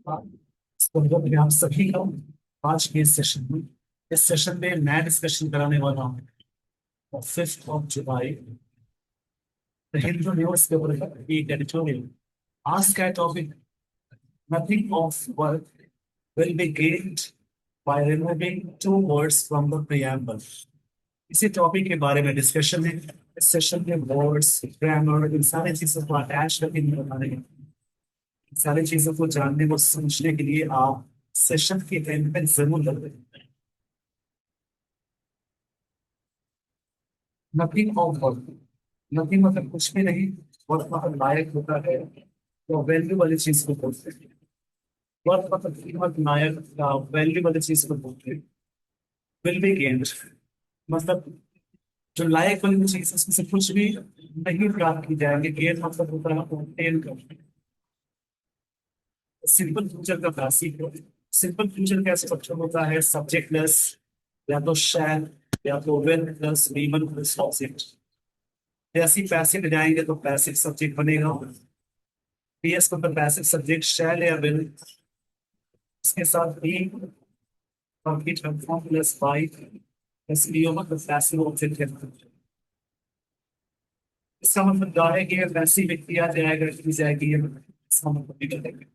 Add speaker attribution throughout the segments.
Speaker 1: हाँ, स्वागत है आप सभी का आज के इस सेशन में। इस सेशन में मैं डिस्कशन कराने वाला हूँ 5 जुलाई द हिंदू न्यूज पेपर की एडिटोरियल। आज का topic nothing of worth will be gained by removing 2 words from the preamble. इसी टॉपिक के बारे में डिस्कशन है। इस सेशन में वर्ड्स, ग्रामर, इन सारी चीजों को अटैच करके नहीं बना रहे हैं। इन सारी चीजों को जानने और समझने के लिए आप सेशन के एंड में जरूर लगते। नथिंग ऑफ वर्थ, नथिंग मतलब कुछ भी नहीं। वर्थ मतलब लायक होता है, तो वैल्यू वाली चीज को बोलते हैं। वर्थ मतलब कीमत, नायक, वैल्यू वाली चीज को बोलते हैं। विल बी गेन्ड मतलब जो लायक वाली चीज है उसमें से कुछ भी नहीं प्राप्त की जाएंगे। गेन मतलब होता है obtain करना। सिंपल फ्यूचर का पैसिव है। सिंपल फ्यूचर कैसे स्ट्रक्चर होता है? सब्जेक्टलेस, या तो शैल, या तो will plus V one plus object. जैसे ही पैसिव जाएंगे तो पैसिव सब्जेक्ट बनेगा। पीएस को तो पैसिव सब्जेक्ट शैल या विल, इसके साथ be complete confirm plus five plus EO मतलब पैसिव ऑब्जेक्ट है। इसका मतलब क्या है कि ये पैसिव व्यक्ति किया जाएगा, की जाएगी, ये इसका मतलब निकल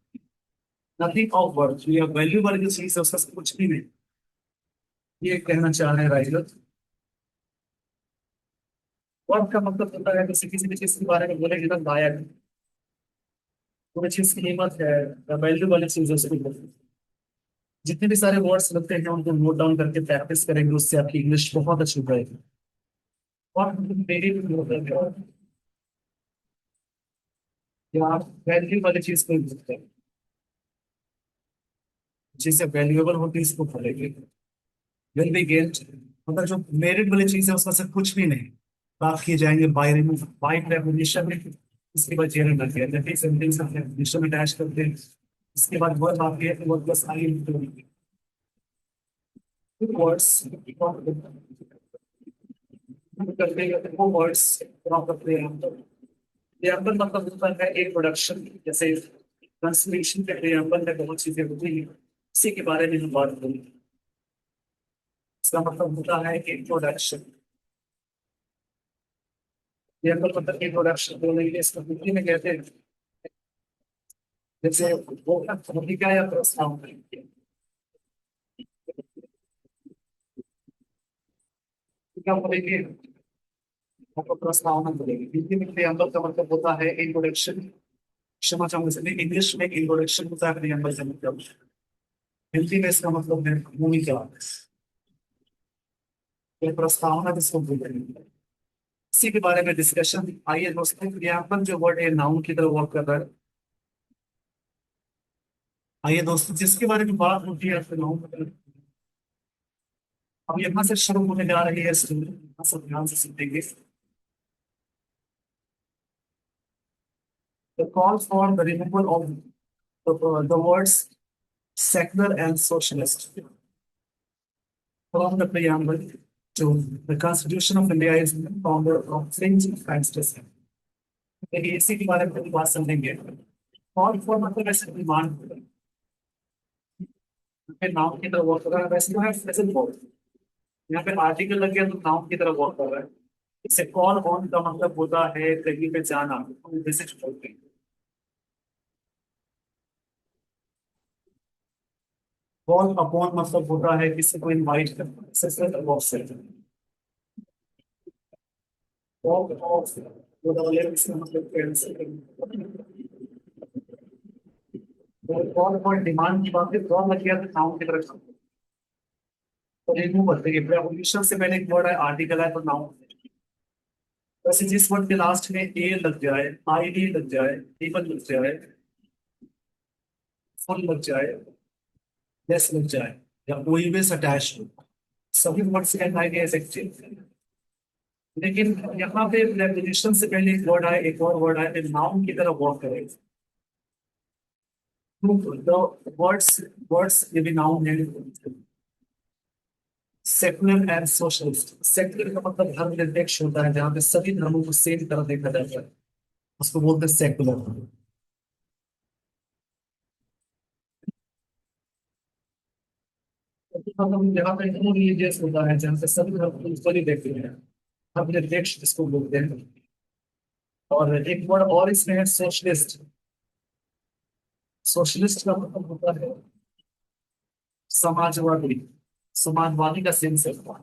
Speaker 1: नथिंग ऑफ वर्थ, ये वैल्यू वाली जो चीज है उसका कुछ भी नहीं। ये कहना चाह रहे हैं राइटर। वर्थ का मतलब होता है जैसे किसी भी चीज के बारे में बोलेंगे ना, लायक, कोई चीज की कीमत है या वैल्यू वाली चीज है उसको बोलते हैं। जितने भी सारे वर्ड्स लगते हैं उनको नोट डाउन करके प्रैक्टिस करेंगे, उससे आपकी इंग्लिश बहुत अच्छी हो जाएगी। और मेरी भी होता है कि आप वैल्यू वाली चीज को बोलते हैं, जिससे वैल्यूएबल होती है इसको बोलेंगे। विल बी गेन्ड मतलब जो मेरिट वाली चीज है उसका से कुछ भी नहीं प्राप्त किए जाएंगे बाय रिमूव बाय प्रेपोजिशन में। इसके बाद जेरंड लग गया, जब सेंटेंस में प्रेपोजिशन अटैच करते हैं इसके बाद वर्ब आती है तो वर्ब प्लस आई वर्ड्स करते हैं तो वो वर्ड्स करते हैं हम। तो प्रेएम्बल मतलब होता है एक प्रोडक्शन, जैसे ट्रांसलेशन के प्रेएम्बल में बहुत चीजें होती हैं, इसी के बारे में हम बात करेंगे। इसका मतलब होता है कि इंट्रोडक्शन। प्रेएम्बल मतलब इंट्रोडक्शन बोलने के लिए इसको हिंदी में कहते हैं जैसे वो भूमिका या प्रस्ताव। क्या बोलेंगे? आपको प्रस्तावना बोलेंगे। हिंदी में प्रेएम्बल का मतलब होता है इंट्रोडक्शन। क्षमा चाहूंगा सर, इंग्लिश में इंट्रोडक्शन होता है प्रेएम्बल का मतलब। हिंदी में इसका मतलब है भूमिका या प्रस्तावना जिसको बोलते हैं। इसी के बारे में डिस्कशन। आइए दोस्तों, क्रियापद जो वर्ड है नाउन की तरह वर्क कर रहा है। आइए दोस्तों, जिसके बारे में बात होती है फिर नाउन। अब यहाँ से शुरू होने जा रही है स्टोरी, सब ध्यान से सुनेंगे। The call for the removal of the words secular and socialist from the preamble to the Constitution of India is founder of fringe fantasy। देखिए इसी के बारे में बात समझेंगे। कॉल फॉर मतलब ऐसे डिमांड, फिर नाउन की तरह वर्क कर रहा है, वैसे जो है प्रेजेंट वर्ब। यहाँ पे आर्टिकल लग गया तो नाउन की तरह वर्क कर रहा है। इससे कॉल ऑन का मतलब होता है कहीं पे जाना, विजिट करते हैं। कॉल अपॉन मतलब होता है किसी को इनवाइट करना, सक्सेस ऑफ से। कॉल ऑफ इसका मतलब कैंसिल करना। कॉल फॉर डिमांड की बात है, कॉल लग गया तो नाउन की तरह। तो रिमूव देखिए, प्रेपोजिशन से पहले एक वर्ड है, आर्टिकल है तो नाउन। वैसे जिस वर्ड के लास्ट में ए लग जाए, आई डी लग जाए, इवन लग जाए, फुल लग जाए, लेस लग जाए, या कोई भी अटैच हो, सभी वर्ड से आएंगे एज एक्टिव। लेकिन यहाँ पे प्रेपोजिशन से पहले एक वर्ड आए, एक और वर्ड आए, नाउन की तरह वर्क करेगा। the words ये भी नाउन है। सेकुलर एंड सोशलिस्ट, सेकुलर का मतलब धर्म निरपेक्ष होता है, जहाँ पे सभी धर्मों को सेम तरह देखा जाता है, उसको बोलते हैं सेकुलर। हम जहाँ पे नो रिलीजियस होता है, जहाँ पे सभी धर्म इक्वली देखते हैं, हम निरपेक्ष इसको बोलते हैं। और एक वर्ड और इसमें है सोशलिस्ट। सोशलिस्ट का मतलब होता है समाजवादी। समाजवादी का सेंस है। तो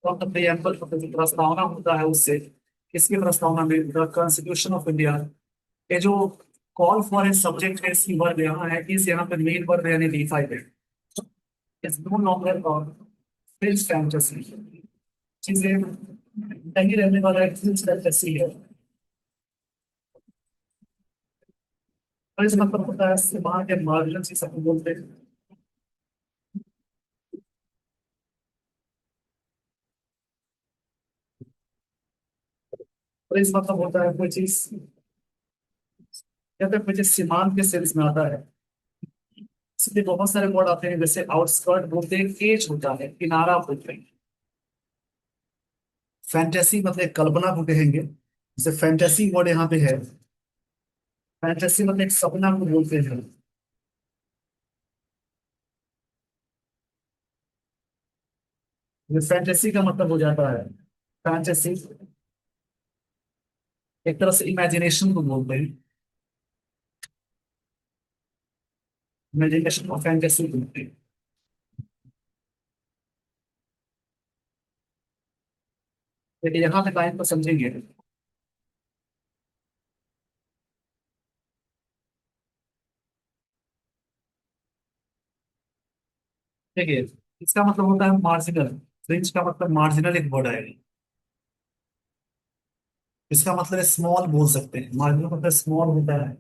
Speaker 1: हम प्रियम्बल प्रस्तावना होता है उससे, किसकी प्रस्तावना में, द कॉन्स्टिट्यूशन ऑफ इंडिया। ये जो कॉल फॉर ए सब्जेक्ट है, इसकी वर्ड यहाँ है, इस यहाँ पे मेन वर्ड यानी डी फाइव है। इट्स नो लॉन्गर और फिल्म फैंटेसी, चीजें नहीं रहने वाला एक फिल्म फैंटेसी है। और इस मतलब होता है वहां के मार्जिन से सब बोलते हैं। और इस मतलब होता है कोई चीज, या फिर कोई चीज सीमांत के सेंस में आता है। इसलिए बहुत सारे वर्ड आते हैं, जैसे आउटस्कर्ट बोलते हैं, एज होता है, किनारा बोलते हैं। फैंटेसी मतलब कल्पना को कहेंगे, जैसे फैंटेसी वर्ड यहाँ पे है। फैंटेसी मतलब एक सपना को बोलते हैं। ये फैंटेसी का मतलब हो जाता है, फैंटेसी एक तरह से इमेजिनेशन को बोलते हैं। इमेजिनेशन और फैंटेसी बोलते हैं। लेकिन यहाँ पे लाइन को समझेंगे। देखिए, इसका मतलब होता है मार्जिनल। फ्रिंज का मतलब मार्जिनल एक वर्ड है। इसका मतलब स्मॉल बोल सकते हैं, मार्जिनल मतलब स्मॉल होता है।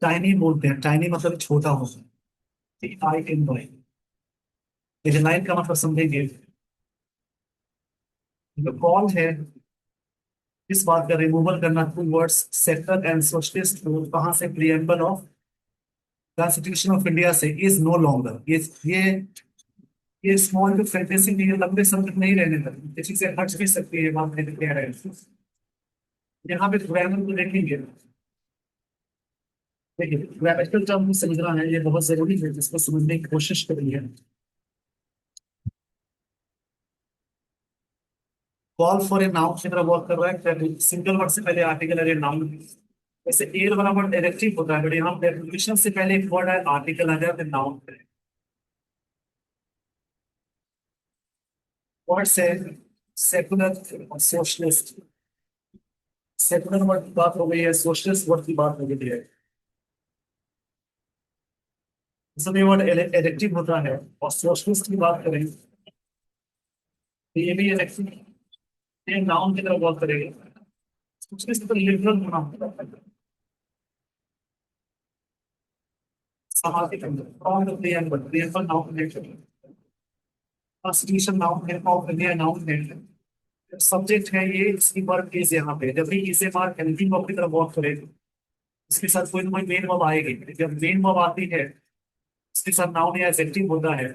Speaker 1: टाइनी बोलते हैं, टाइनी मतलब छोटा होता है, TINY। देखिए लाइन का मतलब समझेंगे। जो कॉल है इस बात का रिमूवल करना two words secular and socialist, कहाँ से, preamble of constitution of India से, इज नो लॉन्गर। ये स्मॉल जो फैंटेसी नहीं है, लंबे समय तक नहीं रहने लगी, ये चीजें हट भी सकती है, बात नहीं कह रहे हैं। यहाँ पे ग्रामर को देखेंगे। देखिए ग्रामेटिकल टर्म को समझना है, ये बहुत जरूरी है, जिसको समझने की कोशिश करिए। कॉल फॉर ए नाउन की तरह वर्क कर रहा है, सिंगल वर्ड से पहले आर्टिकल है, नाउन। वैसे एयर वाला वर्ड एडजेक्टिव होता है, बट यहाँ प्रेपोजिशन से पहले एक वर्ड है, आर्टिकल आ जाए, फिर नाउन। वर्ड से सेकुलर और सोशलिस्ट। सेकुलर वर्ड की बात हो गई है, सोशलिस्ट वर्ड की बात हो गई है। इसमें वर्ड एडजेक्टिव होता है, और सोशलिस्ट की बात करें तो ये भी एडजेक्टिव, ये नाउन की तरह वर्क करेगा। सोशलिस्ट तो लिबरल होना होता है, सामाजिक from the preamble. Preamble noun है, कॉन्स्टिट्यूशन नाउन है, ऑफ इंडिया नाउन है। सब्जेक्ट है ये, इसकी वर्क इज यहाँ पे, जब भी इसे मार्क एनीथिंग वर्ब की तरफ वर्क करेगा, इसके साथ कोई ना कोई मेन वर्ब आएगी। जब मेन वर्ब आती है, इसके साथ नाउन या एडजेक्टिव होता है।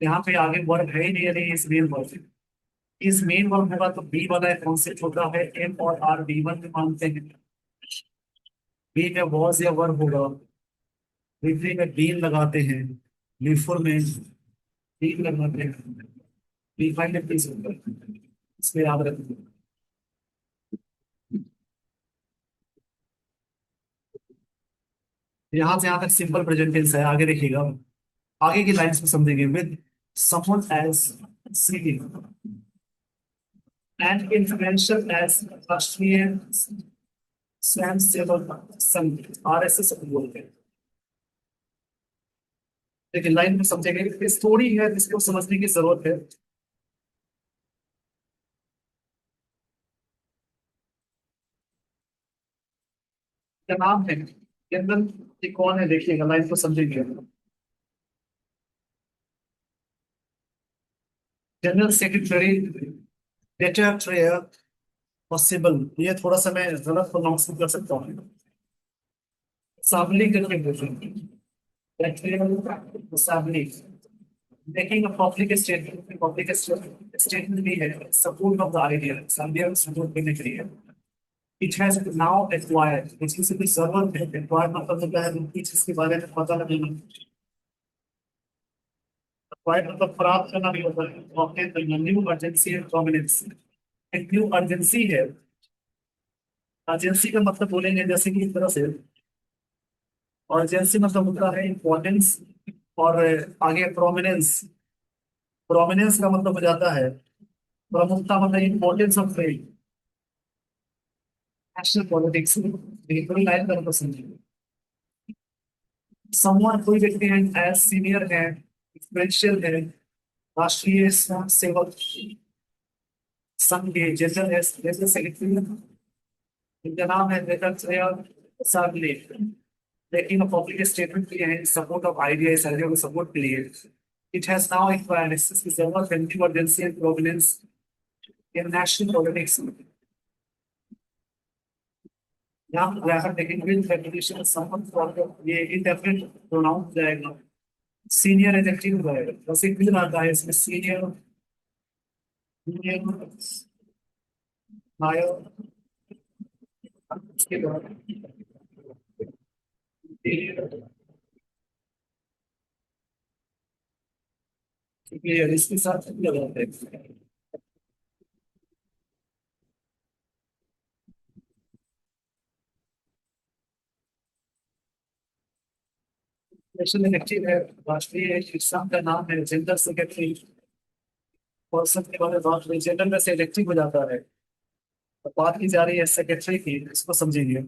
Speaker 1: यहाँ पे आगे वर्ब है ही नहीं, यानी इस मेन वर्ब, इस मेन वर्ब होगा तो बी वाला कॉन्सेप्ट होता है, एम और आर बी वन में मानते हैं। बी में वॉज या वर्ब होगा, बी में बीन लगाते हैं, बी फोर में बीन लगाते हैं, बी फाइव में प्लीज होगा। इसमें याद रखिए। यहाँ से यहाँ तक सिंपल प्रेजेंट टेंस है, आगे देखिएगा। आगे की लाइंस में समझेंगे, with someone as sitting and influential as Rashtriya Swayam Sevak Sangh, RSS बोलते हैं। लेकिन लाइन में समझेंगे, स्टोरी है जिसको समझने की जरूरत है। क्या नाम है जनरल, ये कौन है, देखिएगा लाइन को समझेंगे। जनरल सेक्रेटरी, डेटा पॉसिबल, ये थोड़ा सा मैं गलत प्रोनाउंस कर सकता हूँ, साबली करके बोलते हैं, साबली। Making a public statement, public statement भी है, support of the idea, idea को सपोर्ट करने के लिए। इट हैज नाउ एक्वायर्ड, इसकी से भी सर्वर है, एक्वायर्ड मतलब होता है किसी चीज के बारे में पता लगना। वाई मतलब प्राप्त करना भी होता है, obtain the new urgency and prominence. एक न्यू अर्जेंसी है। अर्जेंसी का मतलब बोलेंगे जैसे कि एक तरह से अर्जेंसी मतलब होता है इम्पोर्टेंस, और आगे प्रोमिनेंस। प्रोमिनेंस का मतलब हो जाता है प्रमुखता, मतलब इम्पोर्टेंस ऑफ नेशनल पॉलिटिक्स। थोड़ी लाइन का मतलब समझिए। समवन कोई व्यक्ति है, एज सीनियर है, इन्फ्लुएंशियल है, राष्ट्रीय स्वयं सेवक संघ के जनरल है, जनरल सेक्रेटरी, इनका नाम है दत्तात्रेय सागले। लेकिन पब्लिक स्टेटमेंट किए हैं सपोर्ट ऑफ आइडिया, इस आइडिया को सपोर्ट के लिए। It has now acquired emergency and prominence in national politics. यहाँ पर जाकर देखेंगे डेफिनेशन समवन फॉर ये इंडेफिनिट प्रोनाउन जाएगा, सीनियर एजेक्टिव हो जाएगा। वैसे क्लियर आता है इसमें सीनियर, जूनियर, हायर, उसके बाद क्लियर, इसके साथ लगाते हैं। नेशनल इलेक्टिव है, राष्ट्रीय शिक्षा का नाम है जनरल सेक्रेटरी। पर्सन के बारे में बात हुई, जनरल में से इलेक्टिव हो जाता है। तो बात की जा रही है सेक्रेटरी की, इसको समझिए।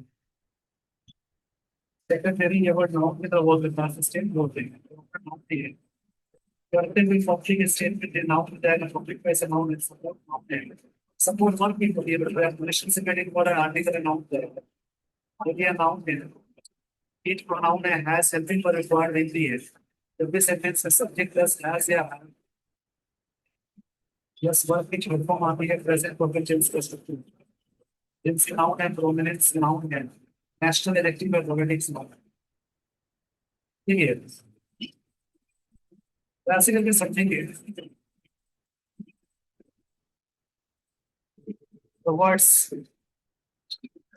Speaker 1: सेक्रेटरी ये वर्ड नाउन की तरह बोल देता है, स्टेट बोलते हैं, नाउन नहीं है। करते हुए पब्लिक स्टेटमेंट है, नाउन हो जाएगा, पब्लिक का ऐसा नाउन है, सपोर्ट नाउन है। सपोर्ट वर्क भी होती है, मतलब रिलेशन से कनेक्ट वर्ड है, आर्टिकल नाउन जाएगा। तो ये नाउन है। each pronoun has helping for required in the is. If this sentence is subject plus has या have, yes वर्ब की short form आती है present perfect tense का structure। जिनसे noun है prominence noun है, national elective है politics noun। ठीक है, तो ऐसे करके समझेंगे। The words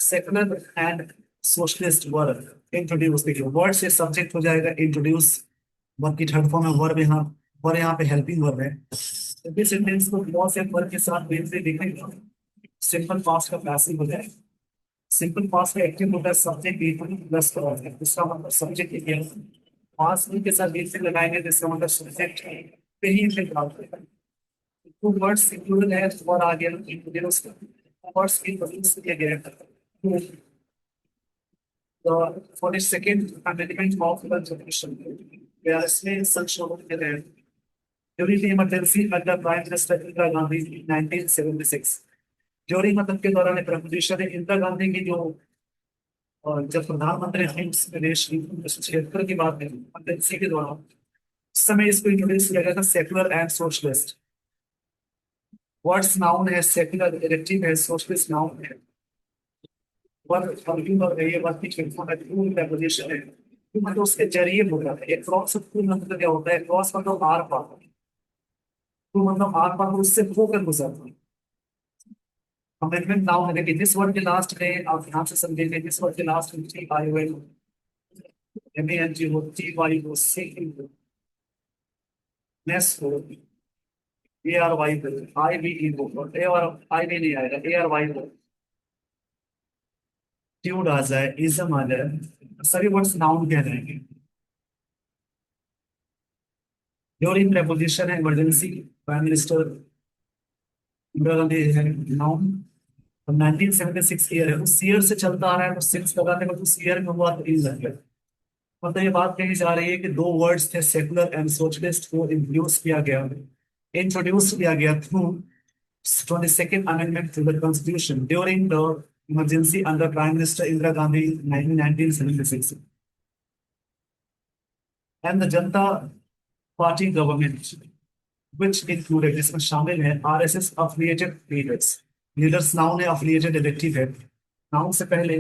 Speaker 1: secular and socialist were introduced। देखिए वर्ड से सब्जेक्ट हो जाएगा इंट्रोड्यूस, वर्ब की थर्ड फॉर्म है वर्ब, यहाँ पे हेल्पिंग वर्ब है। तो इस सेंटेंस को बहुत से वर्ब के साथ बेस से देखेंगे। सिंपल पास्ट का पैसिव हो जाए, सिंपल पास्ट का एक्टिव होता है सब्जेक्ट बी प्लस का होता है, इसका मतलब सब्जेक्ट है। पास्ट बी के साथ बी से लगाएंगे तो इसका मतलब सब्जेक्ट पे ही इसे प्राप्त होगा। टू वर्ड्स इंक्लूडेड है और आगे इंट्रोड्यूस वर्ड्स की प्रोड्यूस किया गया है। the 42nd Amendment of the Constitution, where इसमें संशोधन के तहत during the emergency under prime minister Indira Gandhi 1976। During मतलब के दौरान प्रपोजिशन है इंदिरा गांधी की जो जब प्रधानमंत्री थे उस देश की उस क्षेत्र की बात है इमरजेंसी के दौरान, उस समय इसको इंट्रोड्यूस किया गया था secular and socialist. Words noun है, सेकुलर इलेक्टिव है, सोशलिस्ट नाउन है। वर्ग वर्किंग और ये वर्ग की चिंता है, टू preposition है। टू मतलब उसके जरिए बोल रहा है, एक क्रॉस टू मतलब क्या होता है, क्रॉस मतलब आर पार, टू मतलब आर पार उससे होकर गुजरना। अमेंडमेंट नाउन है, देखिए जिस वर्ड के लास्ट में आप ध्यान से समझेंगे, जिस वर्ड के लास्ट में टी आई हुए एम ए एन जी हो, टी वाई हो, सी हो, नेस हो, ए आर वाई हो, आई बी ई हो, और ए आर आई बी नहीं आएगा, ए आर वाई हो, ट्यूड आ जाए, इज्म आ जाए, सभी वर्ड्स नाउन कह जाएंगे। ड्यूरिंग प्रेपोजिशन है emergency, prime minister Indira Gandhi है नाउन। तो 1976 ईयर है, उस ईयर से चलता आ रहा है, तो सिक्स लगाने का उस ईयर में हुआ तो इन लग गया। मतलब ये बात कही जा रही है कि दो वर्ड्स थे सेकुलर एंड सोशलिस्ट को इंट्रोड्यूस किया गया through 22nd amendment to the constitution during the emergency under prime minister Indira Gandhi 1976 and the Janata party government which included, जिसमें शामिल है RSS affiliated leaders. Leaders noun है, अफिलिएटेड इलेक्टिव है। नाउन से पहले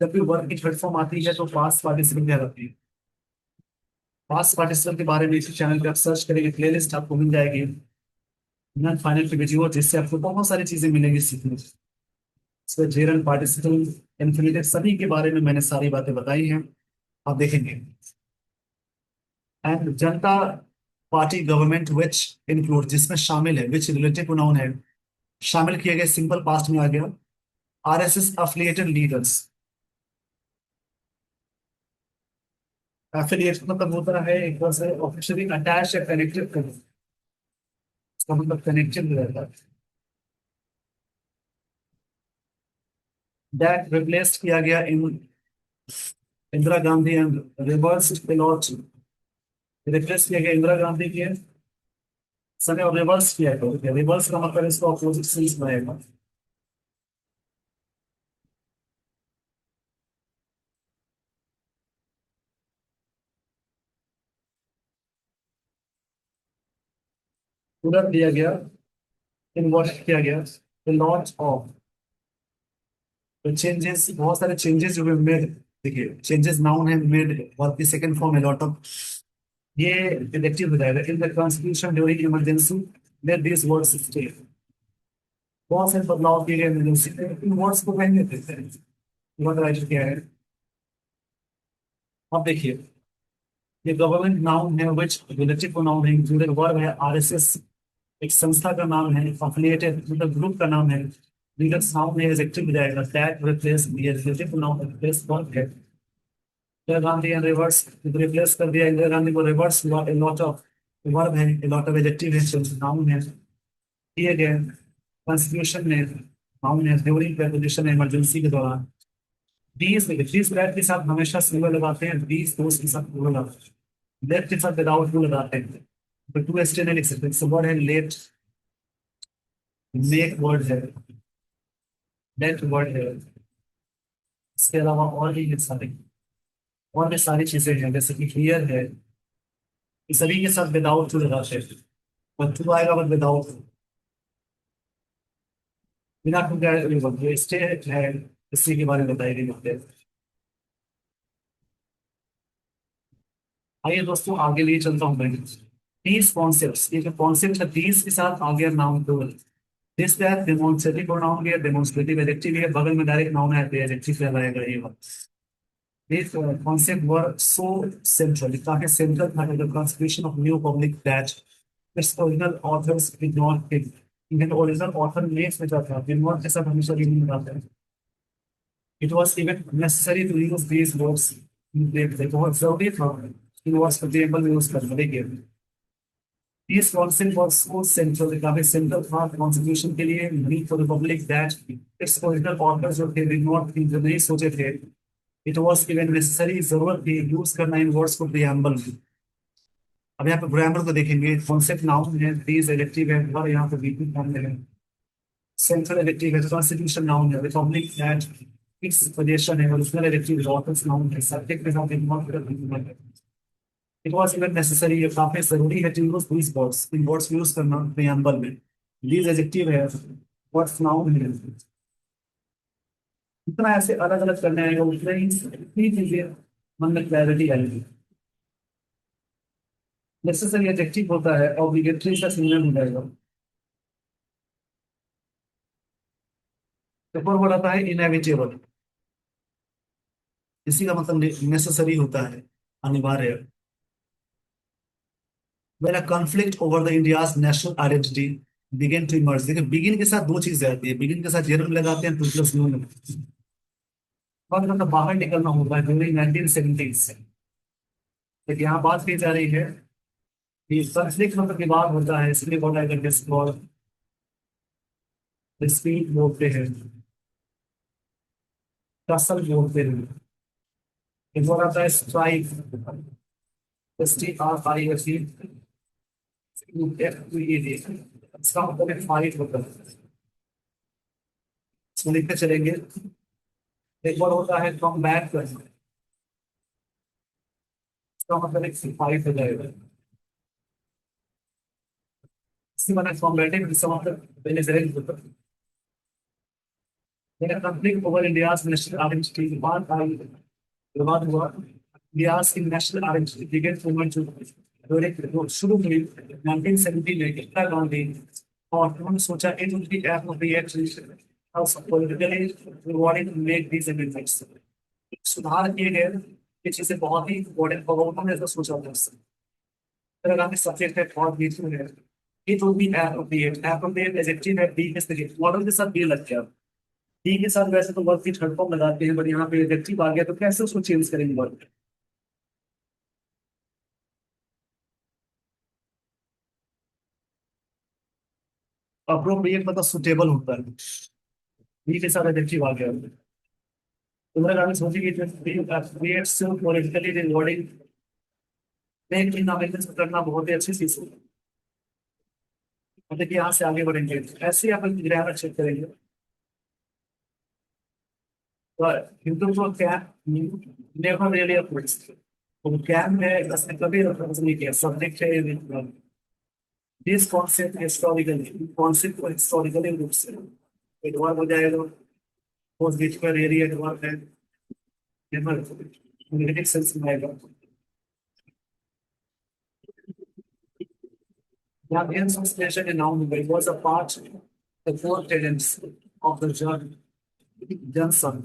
Speaker 1: जब भी वर्ग की थर्ड फॉर्म आती है तो पास्ट पार्टिसिपल कहलाती है। पास्ट पार्टिसिपल के बारे में इसी चैनल पे आप सर्च करेंगे, प्लेलिस्ट आपको मिल जाएगी नॉन फाइनल पे वीडियो, जिससे आपको बहुत सारी चीजें मिलेंगी सीखने। इसमें जेरन पार्टिसिपल इन्फिनिटिव सभी के बारे में मैंने सारी बातें बताई हैं, आप देखेंगे। And Janata party government which include, जिसमें शामिल है, विच रिलेटिव प्रोनाउन है, शामिल किए गए, सिंपल पास्ट में आ गया। आरएसएस अफिलिएटेड लीडर्स, एफिलिएट मतलब होता है एक तरह से ऑफिशियली अटैच या कनेक्टेड कर, इसका मतलब कनेक्टेड रहता है। दैट रिप्लेस किया गया in Indira Gandhi and reverse pilot, replace किया गया इंदिरा गांधी के समय और रिवर्स किया गया। रिवर्स का मतलब इसका ऑपोजिट सेंस रहेगा। उधर दिया गया, इन वॉट किया गया, लॉट ऑफ चेंजेस, बहुत सारे चेंजेस जो मेड। देखिए चेंजेस नाउन है, मेड वर्ब की सेकंड फॉर्म है लॉट ऑफ, ये एडजेक्टिव हो जाएगा। In the constitution during emergency let this words stay, बहुत सारे बदलाव किए गए इमरजेंसी में, इन वर्ड्स को रहने देते हैं। वर्ड राइटर क्या है, अब देखिए ये गवर्नमेंट नाउन है, विच रिलेटिव प्रोनाउन है, इंक्लूडेड वर्ब है आरएसएस, एक संस्था का नाम है, अफिलिएटेड मतलब ग्रुप का नाम है, लीडर्स नाउन है, एडजेक्टिव हो जाएगा। दैट रिप्लेस ये रिलेटिव प्रोनाउन रिप्लेस वर्ब है। Indira Gandhi and reverse replace कर दिया, इंदिरा गांधी को रिवर्स हुआ, ए लॉट ऑफ वर्ब है, ए लॉट ऑफ एडजेक्टिव है, नाउन है दिए गए। कॉन्स्टिट्यूशन में नाउन है, ड्यूरिंग प्रेपोजिशन है, इमरजेंसी के दौरान। बीस बीस ब्रैकेट के साथ हमेशा सिंबल लगाते हैं, बीस दोस्त के साथ पूरा लगाते हैं, लेफ्ट के साथ विदाउट टू लगाते हैं। तो टू एस्टे नहीं लिख सकते, वर्ड है लेट, मेक वर्ड है, लेट वर्ड है। इसके अलावा और भी सारी चीजें हैं, जैसे कि हियर है, ये सभी के साथ विदाउट टू लगाते हैं। और टू आएगा बट विदाउट, बिना टू का स्टे है, इसी के बारे में बताई गई बातें। आइए दोस्तों आगे लिए चलता हूँ मैं। तीस कॉन्सेप्ट, ये जो कॉन्सेप्ट है तीस के साथ आ गया noun to. This that demonstrative pronoun गया, डेमोन्स्ट्रेटिव एडजेक्टिव है, बगल में डायरेक्ट नाउन है तो एडजेक्टिव कहलाएगा ये बात। These concepts were so central, काफी central था to the constitution of new public that its original authors did not think. Even original author names में जाता है, did not ऐसा हमेशा भी नहीं बताते हैं। It was even necessary to use these words in plain text. बहुत जरूरी था इन वर्ड्स को टेबल में यूज करना। देखिए This concept was so central, काफी central था कॉन्स्टिट्यूशन के लिए, need for the public that its original authors जो थे डिड नॉट थिंक, जो नहीं सोचे थे, इट वॉज इवन नेसेसरी, जरूरत थी यूज करना इन वर्ड्स को प्रियम्बल में। अब यहाँ पे ग्रामर को देखेंगे, कॉन्सेप्ट नाउन है, दीज एडजेक्टिव है, और यहाँ पे वीपी फॉर्म में है, सेंट्रल एडजेक्टिव है, कॉन्स्टिट्यूशन नाउन है, रिपब्लिक दैट इट्स पोजीशन है, ओरिजिनल एडजेक्टिव ऑथर्स नाउन है, सब्जेक्ट के साथ इन्वॉल्व कर, इट वॉज इवन नेसेसरी, ये काफी जरूरी है टू यूज दीज वर्ड्स, इन वर्ड्स यूज करना प्रियम्बल में। दीज एडजेक्टिव है, वर्ड्स नाउन है, इतना ऐसे अलग अलग करने आएगा उतना ही इतनी चीजें मन में क्लैरिटी आएगी। नेसेसरी एडजेक्टिव होता है, ऑब्लिगेटरी का सिनोनिम हो जाएगा। ऊपर वर्ड आता है इनएविटेबल, इसी का मतलब नेसेसरी होता है, अनिवार्य। When a conflict over the India's national identity began to emerge, देखिए बिगिन के साथ दो चीजें आती है, बिगिन के साथ जन्म लगाते हैं, टू प्लस न्यू लगाते हैं। और मतलब बाहर निकलना होता है ड्यूरिंग 1970 से। तो यहाँ बात की जा रही है कि conflict मतलब विवाद होता है, इसलिए बोला है कि इसको डिस्प्यूट बोलते हैं, टसल बोलते हैं। एक और आता है स्ट्राइक, STRIFE, इसका मतलब है फाइट होता है। इसमें लिखते चलेंगे। एक और होता है कॉम्बैट करना, इसका मतलब एक फाइट हो जाएगा। इसके बाद कॉम्बैटिंग, इसका मतलब बेलिजरेंट होता है। मेरा conflict over India's national identity के बाद आई, विवाद हुआ इंडियाज की नेशनल आइडेंटिटी बिगेन मूवमेंट जो शुरू हुई 1970 में इंदिरा गांधी, और उन्होंने सोचा it will be ape of reaction politically rewarding to make these amendments, सुधार किए गए, ये चीजें बहुत ही इम्पोर्टेंट होगा, उन्होंने ऐसा सोचा था। the subject that what we do here. It will be appropriate. Appropriate adjective है be के साथ मॉडल के साथ be लग गया. be के साथ वैसे तो वर्ब की थर्ड फॉर्म लगाते हैं, बट यहाँ पे adjective आ गया तो कैसे उसको चेंज करेंगे वर्ब. अप्रोप्रिएट मतलब सुटेबल होता है. be के साथ adjective आ गया. तुम्हारे गाने सोची कि क्रिएट सिर्फ पॉलिटिकली रिवॉर्डिंग में इन अवेयरनेस करना बहुत ही अच्छी चीज है. मतलब कि यहाँ से आगे बढ़ेंगे ऐसे ही अपन ग्रामर चेक करेंगे. But हिंदू को क्या नेवर रियली अप्रोच तो क्या में उसने कभी रेफरेंस नहीं किया. सब्जेक्ट है दिस कॉन्सेप्ट हिस्टोरिकली कॉन्सेप्ट को हिस्टोरिकली रूप से एडवर्ब हो जाएगा. उस बीच पर रियली एडवर्ब है नेवर नेगेटिव सेंस में आएगा. The translation in noun was a part the four tenets of the Johnson.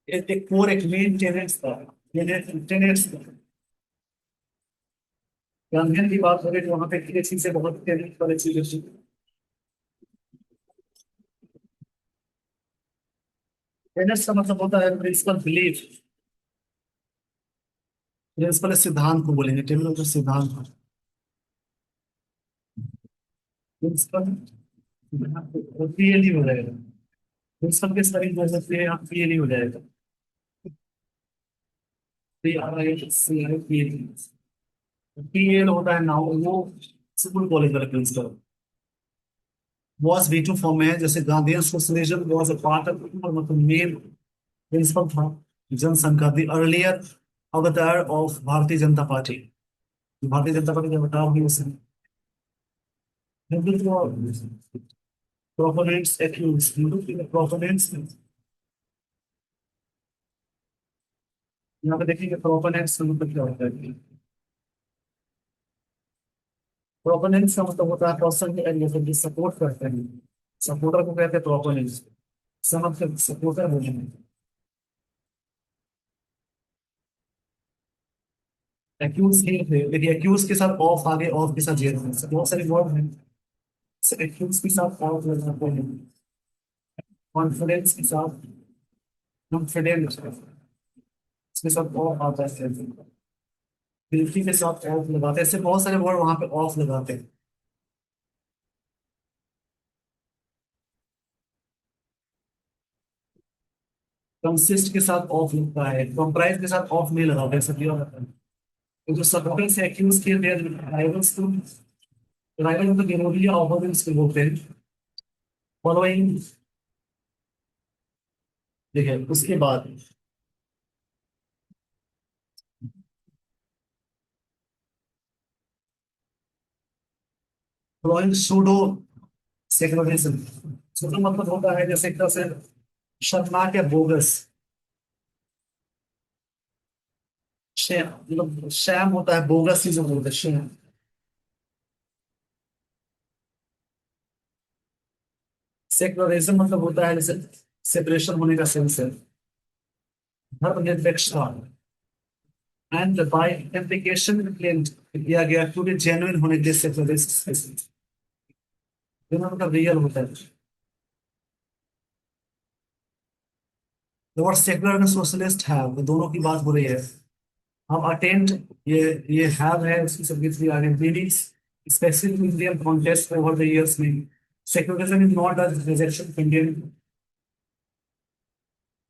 Speaker 1: एक फोर एक मेन टेनेट्स था. टेनेट्स गांधीयन की बात करें तो वहां पे किसी चीज से बहुत टेनेट वाली चीजें. टेनेट्स का मतलब होता है प्रिंसिपल बिलीफ. प्रिंसिपल सिद्धांत को बोलेंगे. टेनेट जो सिद्धांत प्रिंसिपल रियली हो जाएगा. प्रिंसिपल के सारी बोल सकते हैं आप रियली हो जाएगा. पीएल होता है नाउन वो सिंपल कॉलेज वाला principal. Was V two form है जैसे Gandhian socialism was a part of मतलब मेन प्रिंसिपल था जनसंघ का. द अर्लियर अवतार of Bharatiya Janata party. Bharatiya Janata party का अवतार भी उसने. प्रोपोनेंट्स एक्यूज हिंदू के प्रोपोनेंट्स यहाँ पे देखिए प्रोपोनेंट्स का मतलब क्या होता है. प्रोपोनेंट्स का मतलब होता है पर्सन के एरिया जो सपोर्ट करते हैं. सपोर्टर को कहते हैं proponents. Some of the supporter बोलते हैं. एक्यूज के देखिए एक्यूज के साथ ऑफ आगे ऑफ के साथ जेल में बहुत सारे वर्ड हैं. एक्यूज के साथ ऑफ लगाते हैं. कॉन्फिडेंस के साथ कॉन्फिडेंट इसके साथ ऑफ आता है. बिल्टी के साथ ऑफ लगाते हैं. ऐसे बहुत सारे वर्ड वहां पे ऑफ लगाते हैं. कंसिस्ट के साथ ऑफ लगता है. कंप्राइज के साथ ऑफ नहीं लगाते. ऐसा क्लियर होता है. तो जो सपोर्टिंग से एक्यूज किए थे राइवल्स टू राइवल तो विरोधी या ऑपोनेंट्स को बोलते हैं. फॉलोइंग देखिए उसके बाद फॉलोइंग सूडो सेक्युलरिज्म. सूडो मतलब होता है जैसे एक तरह से शर्मनाक या बोगस. शैम मतलब शैम होता है. बोगस चीजें बोलते हैं शैम. सेक्युलरिज्म मतलब होता है जैसे सेपरेशन होने का सेंस है. धर्मनिरपेक्षता एंड बाय इम्प्लीकेशन क्लेम किया गया क्योंकि जेन्युइन होने के लिए सेक्युलरिस्ट दोनों मतलब रियल होता है. वर्ड सेक्युलर में सोशलिस्ट है वो दोनों की बात हो रही है. हम अटेंड ये हैव है उसकी सबकी थ्री आगे meanings specific Indian contest over the years में. Secularism is not a rejection of Indian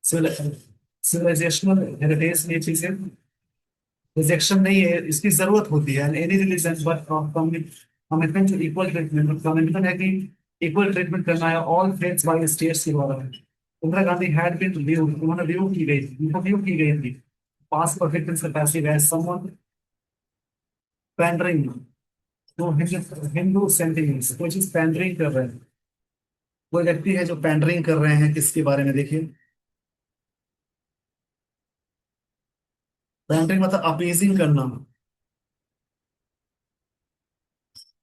Speaker 1: civilisational heritage. ये चीजें रिजेक्शन नहीं है. इसकी जरूरत होती है any religion but commitment to equal treatment. Commitment है कि इक्वल ट्रीटमेंट करना है ऑल फेथ्स बाय स्टेट्स के द्वारा. Indira Gandhi had been review उन्होंने रिव्यू की गई थी. उनको रिव्यू की गई थी. पास पर विक्टिम्स कैपेसिटी है समवन पैंडरिंग तो हिंदू सेंटिमेंट्स कोई चीज पैंडरिंग कर रहे हैं. कोई व्यक्ति है जो पैंडरिंग कर रहे हैं किसके बारे में देखिए. पैंडरिंग मतलब अपीजिंग करना.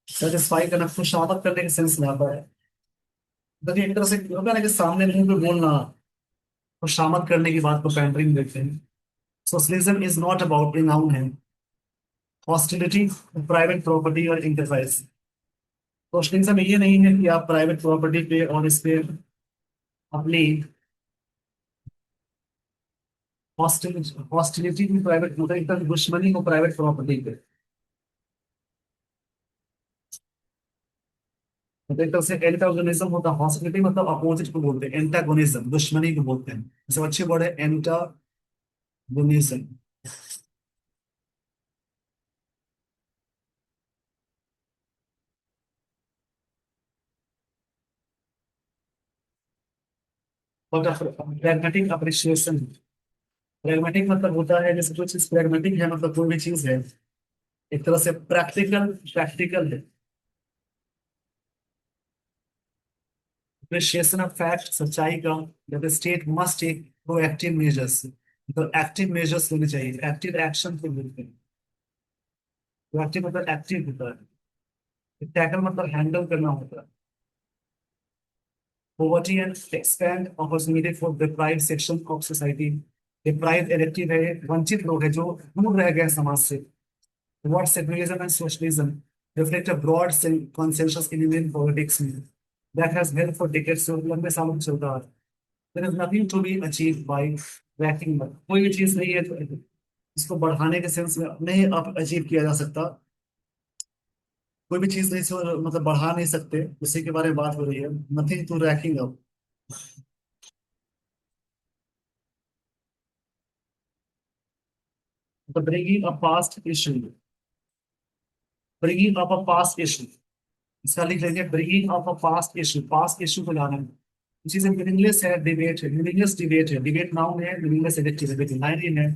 Speaker 1: सेटिस्फाई करना खुशामद करने के सेंस में आता है. तो एक तरह से होता है ना कि सामने मुंह पे बोलना खुशामद करने की बात को पैंडरिंग देखते हैं. Socialism is not about a noun है. हॉस्टिलिटी, प्राइवेट प्रॉपर्टी और इंटरफेस। क्वेश्चन सब ये नहीं है कि आप प्राइवेट प्रॉपर्टी पे और इस पे अपनी हॉस्टिलिटी की प्राइवेट मतलब एक तरह की दुश्मनी को प्राइवेट प्रॉपर्टी पे, मतलब एक तरह से एंटागोनिज्म होता है। हॉस्टिलिटी मतलब अपोजिट को बोलते हैं, एंटागोनिज्म दुश्मनी को बोलते हैं। जैसे अच्छी वर्ड है antagonism. But pragmatic appreciation, pragmatic मतलब होता है जैसे कोई चीज प्रैग्मेटिक है मतलब कोई भी चीज है एक तरह से प्रैक्टिकल, प्रैक्टिकल है। अप्रिशिएशन ऑफ फैक्ट, सच्चाई का, जब state must take proactive measures, मतलब एक्टिव मेजर्स लेने चाहिए, एक्टिव एक्शन को बोलते हैं। प्रोएक्टिव मतलब एक्टिव होता है, टैकल मतलब हैंडल करना होता है। Poverty and expand opportunity for deprived section of society, deprived elective है, वंचित लोग हैं जो दूर रह गए हैं समाज से। What secularism and socialism reflect a broad consensus in Indian politics that has held for decades, so लंबे सालों से चलता आ रहा है। There is nothing to be achieved by racking up। कोई भी चीज नहीं है तो इसको बढ़ाने के सेंस में नहीं अब अचीव किया जा सकता। कोई भी चीज नहीं से मतलब बढ़ा नहीं सकते, उसी के बारे में बात हो रही है। Nothing to raking up. The bringing a past issue, bringing up a past issue, इसका लिख लेंगे bringing up a past issue, past issue को लाना है। चीजें मीनिंगलेस है, डिबेट है, मीनिंगलेस डिबेट है, डिबेट नाउन है, मीनिंगलेस एडजेक्टिव है, लेकिन लाइन है।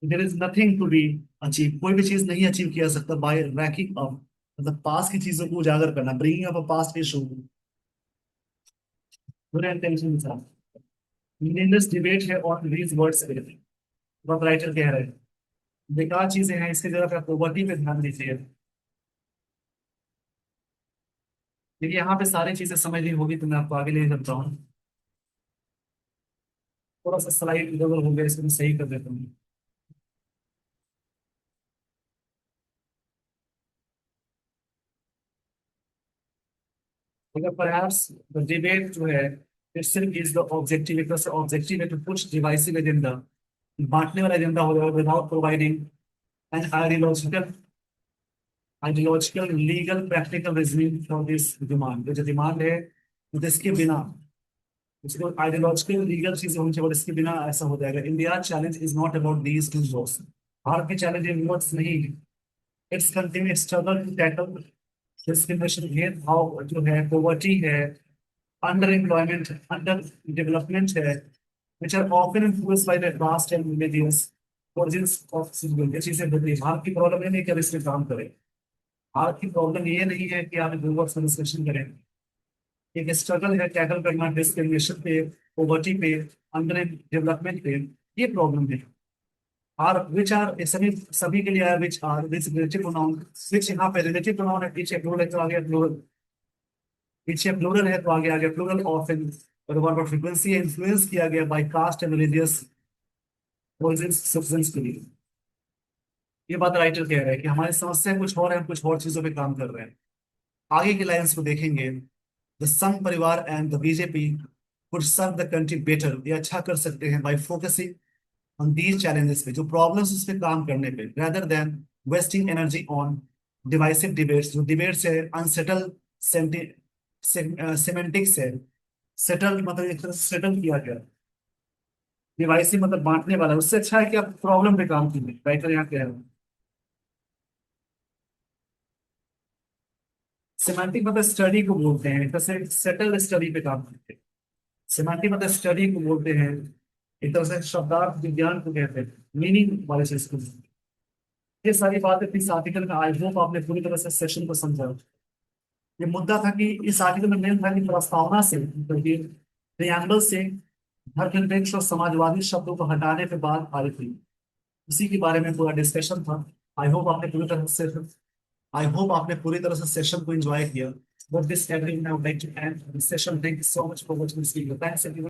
Speaker 1: There is nothing to be achieve, कोई भी चीज नहीं अचीव किया जा सकता बाय रैकिंग अप, मतलब पास की चीजों को उजागर करना, bringing up a past issue, बुरे इंटेंशन के साथ। मीनिंगलेस डिबेट है और these वर्ड्स पे बहुत राइटर कह रहे हैं बेकार चीजें हैं, इसके जगह पे पॉवर्टी पे ध्यान दीजिए। देखिए यहाँ पे सारी चीजें समझ ली होगी तो मैं आपको आगे ले सकता हूँ। थोड़ा सा स्लाइड इधर उधर हो गया, इसको मैं सही कर देता हूँ। Because perhaps the debate जो है itself is the objective, because the objective है to push divisive agenda, बांटने वाला एजेंडा हो जाएगा without providing an ideological legal practical reasoning for this demand। जो डिमांड है तो इसके बिना, उसको आइडियोलॉजिकल लीगल चीजें होनी चाहिए और इसके बिना ऐसा हो जाएगा। India challenge is not about these two laws, Bharat की चैलेंज इन वर्ड्स नहीं, it's continue struggle to tackle discrimination, भेदभाव जो है, पॉवर्टी है, अंडर एम्प्लॉयमेंट, अंडर डेवलपमेंट है, which are often influenced by the vast and religious origins of civil, ये चीजें होती है। भारत की प्रॉब्लम ये नहीं कि अब इस पे काम करें, भारत की प्रॉब्लम ये नहीं है कि आप गूगल से डिस्कशन करें। एक स्ट्रगल है टैकल करना डिस्क्रिमिनेशन पे, पॉवर्टी पे, अंडर डेवलपमेंट पे, ये प्रॉब्लम है। आर विच आर सभी सभी के लिए are which are which relative pronoun, which यहाँ पे रिलेटिव प्रोनाउन है, पीछे प्लूरल है तो आगे प्लूरल, पीछे प्लूरल है तो आगे आ गया प्लूरल ऑफ इन, और वर्ब ऑफ फ्रीक्वेंसी इन्फ्लुएंस किया गया by caste and religious origins substance के लिए। ये बात राइटर कह रहे हैं कि हमारी समस्या कुछ और है, हम कुछ और चीजों पे काम कर रहे हैं। आगे की लाइंस को देखेंगे, the Sangh Parivar and the BJP could serve the country better, ये अच्छा कर सकते हैं by focusing on these challenges पे, जो प्रॉब्लम्स उस पे काम करने पे, rather than wasting energy on divisive debates, जो डिबेट्स है अनसेटल सेमेंटिक्स है। सेटल मतलब एक तरह से सेटल किया गया, डिवाइसिव मतलब बांटने वाला, उससे अच्छा है कि आप प्रॉब्लम पे काम कीजिए, राइटर यहाँ कह रहे हैं। सेमांटिक मतलब स्टडी को बोलते हैं, जैसे सेटल स्टडी पे काम करते हैं। सेमांटिक मतलब स्टडी को बोलते हैं, एक तरह से शब्दार्थ विज्ञान को कहते हैं, मीनिंग वाले चीज को। ये सारी बातें इस आर्टिकल में, आई होप आपने पूरी तरह से सेशन को समझा। ये मुद्दा था कि इस आर्टिकल में मेन था कि प्रस्तावना से, क्योंकि प्रियम्बल से धर्मनिरपेक्ष और समाजवादी शब्दों को हटाने पे बात आ रही थी, उसी के बारे में पूरा डिस्कशन था। आई होप आपने पूरी तरह से आई होप आपने पूरी तरह से सेशन को एंजॉय किया। With this, everyone, I would like to end the session. Thank you so much for watching this video. Thanks, everyone.